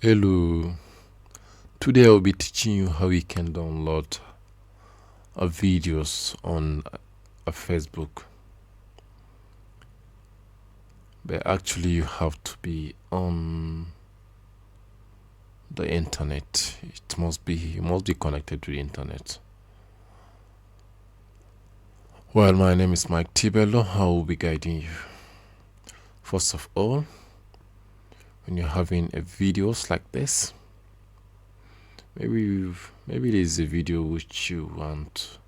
Hello, today I'll be teaching you how you can download videos on a Facebook, but actually you have to be on the internet. You must be connected to the internet. Well, my name is Mike Tibello. I will be guiding you. First of all, when you're having a videos like this, maybe there's a video which you want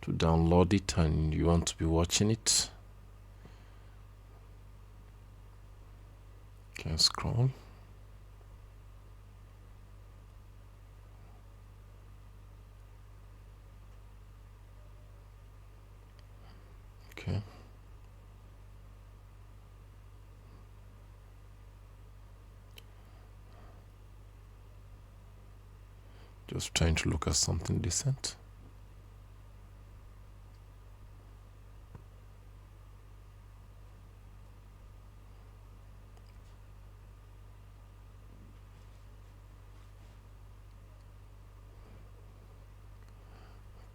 to download it and you want to be watching it. You can scroll. Okay. Just trying to look at something decent.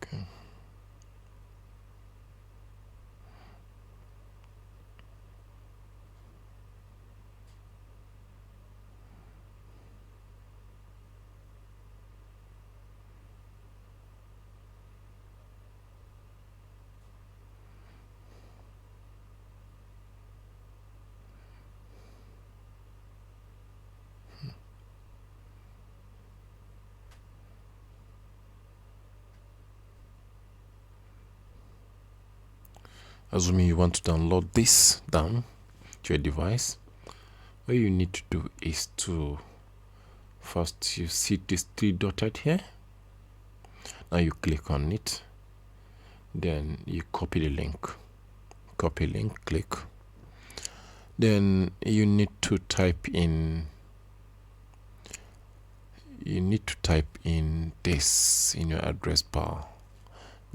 Okay. Assuming you want to download this down to your device, what you need to do is to first you see this three dot right here. Now you click on it, then you copy the link. Copy link, click. Then you need to type in this in your address bar: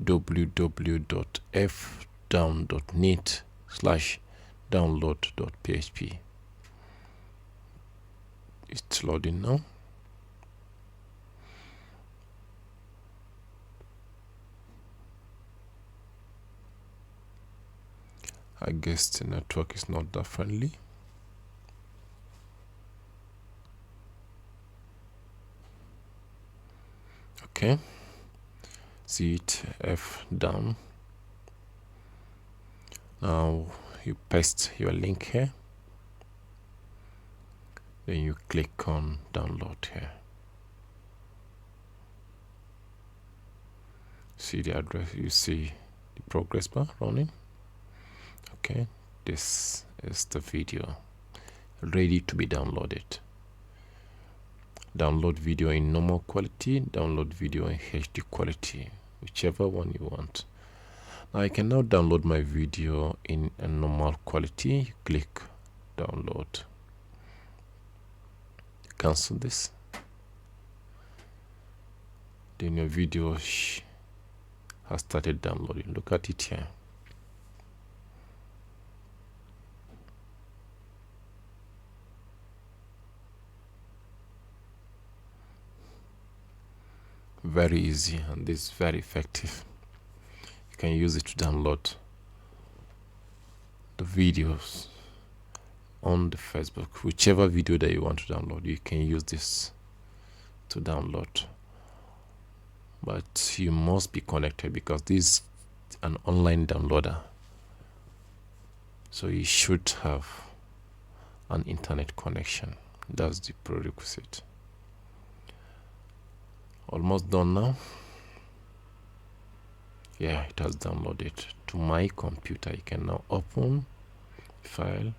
www.fdown.net/download.php. It's loading now. I guess the network is not that friendly. Okay, see it, F down. Now you paste your link here, then you click on download here. See the address, you see the progress bar running. Okay, this is the video ready to be downloaded. Download video in normal quality, download video in HD quality, whichever one you want. Now I can now download my video in a normal quality. You click download, cancel this, then your video has started downloading. Look at it here. Very easy, and this is very effective. You can use it to download the videos on the Facebook. Whichever video that you want to download, you can use this to download, but you must be connected because this is an online downloader, so you should have an internet connection. That's the prerequisite. Almost done now. Yeah, it has downloaded to my computer. You can now open the file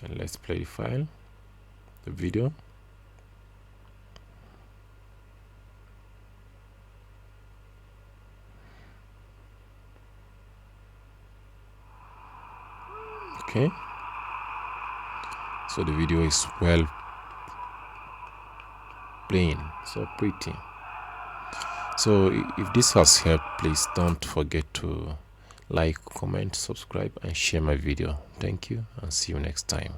and let's play the file, the video. Okay, so the video is well playing, so pretty. So if this has helped, please don't forget to like, comment, subscribe and share my video. Thank you and see you next time.